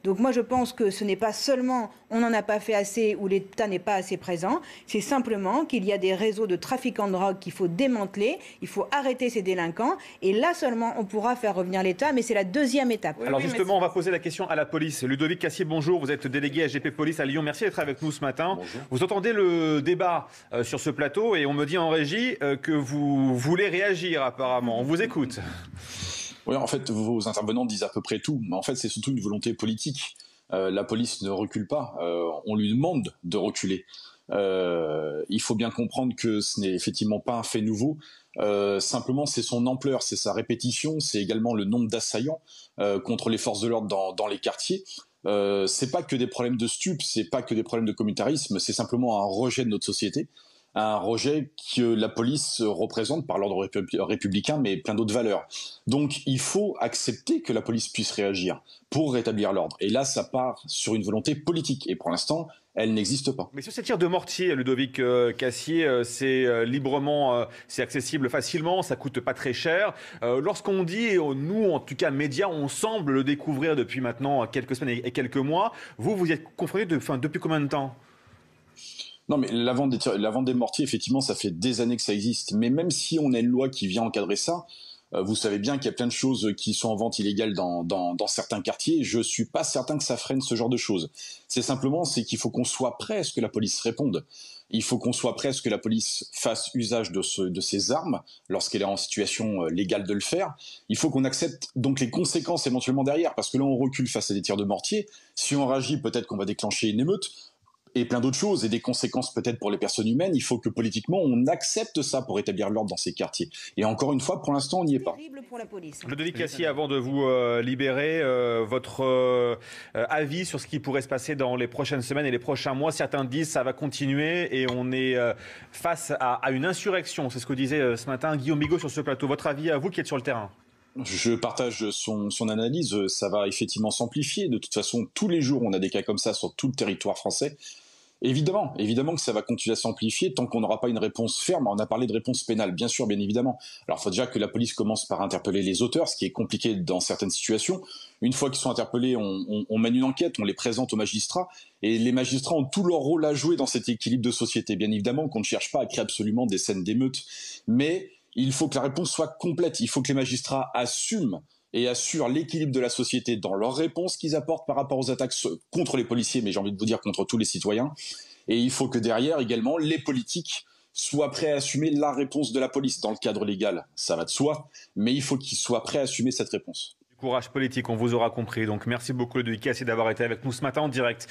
Donc moi je pense que ce n'est pas seulement on n'en a pas fait assez ou l'État n'est pas assez présent, c'est simplement qu'il y a des réseaux de trafiquants de drogue qu'il faut démanteler, il faut arrêter ces délinquants et là seulement on pourra faire revenir l'État, mais c'est la deuxième étape. Alors justement, on va poser la question à la police. Ludovic Cassier, bonjour, vous êtes délégué SGP Police à Lyon, merci d'être avec nous ce matin. Bonjour. Vous entendez le débat sur ce plateau et on me dit en régie que vous voulez réagir apparemment, on vous écoute. Oui, en fait, vos intervenants disent à peu près tout, mais en fait, c'est surtout une volonté politique. La police ne recule pas, on lui demande de reculer. Il faut bien comprendre que ce n'est effectivement pas un fait nouveau. Simplement, c'est son ampleur, c'est sa répétition, c'est également le nombre d'assaillants contre les forces de l'ordre dans les quartiers. C'est pas que des problèmes de stupes, c'est pas que des problèmes de communautarisme, c'est simplement un rejet de notre société, un rejet que la police représente par l'ordre républicain, mais plein d'autres valeurs. Donc il faut accepter que la police puisse réagir pour rétablir l'ordre. Et là, ça part sur une volonté politique. Et pour l'instant, elle n'existe pas. Mais sur ces tirs de mortier, Ludovic Cassier, c'est librement, c'est accessible facilement, ça coûte pas très cher. Lorsqu'on dit, nous en tout cas médias, on semble le découvrir depuis maintenant quelques semaines et quelques mois. Vous y êtes confronté depuis combien de temps ? Non, mais la vente des mortiers, effectivement, ça fait des années que ça existe. Mais même si on a une loi qui vient encadrer ça, vous savez bien qu'il y a plein de choses qui sont en vente illégale dans certains quartiers. Je suis pas certain que ça freine ce genre de choses. C'est qu'il faut qu'on soit prêt à ce que la police réponde. Il faut qu'on soit prêt à ce que la police fasse usage de ses armes lorsqu'elle est en situation légale de le faire. Il faut qu'on accepte donc les conséquences éventuellement derrière, parce que là on recule face à des tirs de mortier. Si on réagit, peut-être qu'on va déclencher une émeute. Et plein d'autres choses, et des conséquences peut-être pour les personnes humaines. Il faut que politiquement, on accepte ça pour établir l'ordre dans ces quartiers. Et encore une fois, pour l'instant, on n'y est pas. Ludovic Cassier, avant de vous libérer, votre avis sur ce qui pourrait se passer dans les prochaines semaines et les prochains mois. Certains disent que ça va continuer et on est face à une insurrection. C'est ce que disait ce matin Guillaume Bigot sur ce plateau. Votre avis à vous qui êtes sur le terrain ? Je partage son analyse. Ça va effectivement s'amplifier. De toute façon, tous les jours, on a des cas comme ça sur tout le territoire français. Évidemment que ça va continuer à s'amplifier tant qu'on n'aura pas une réponse ferme. On a parlé de réponse pénale, bien sûr, bien évidemment. Alors, il faut déjà que la police commence par interpeller les auteurs, ce qui est compliqué dans certaines situations. Une fois qu'ils sont interpellés, on mène une enquête, on les présente aux magistrats, et les magistrats ont tout leur rôle à jouer dans cet équilibre de société. Bien évidemment qu'on ne cherche pas à créer absolument des scènes d'émeute, mais il faut que la réponse soit complète. Il faut que les magistrats assument et assurent l'équilibre de la société dans leurs réponses qu'ils apportent par rapport aux attaques contre les policiers, mais j'ai envie de vous dire contre tous les citoyens. Et il faut que derrière, également, les politiques soient prêts à assumer la réponse de la police. Dans le cadre légal, ça va de soi, mais il faut qu'ils soient prêts à assumer cette réponse. Du courage politique, on vous aura compris. Donc merci beaucoup Ludovic Cassier d'avoir été avec nous ce matin en direct.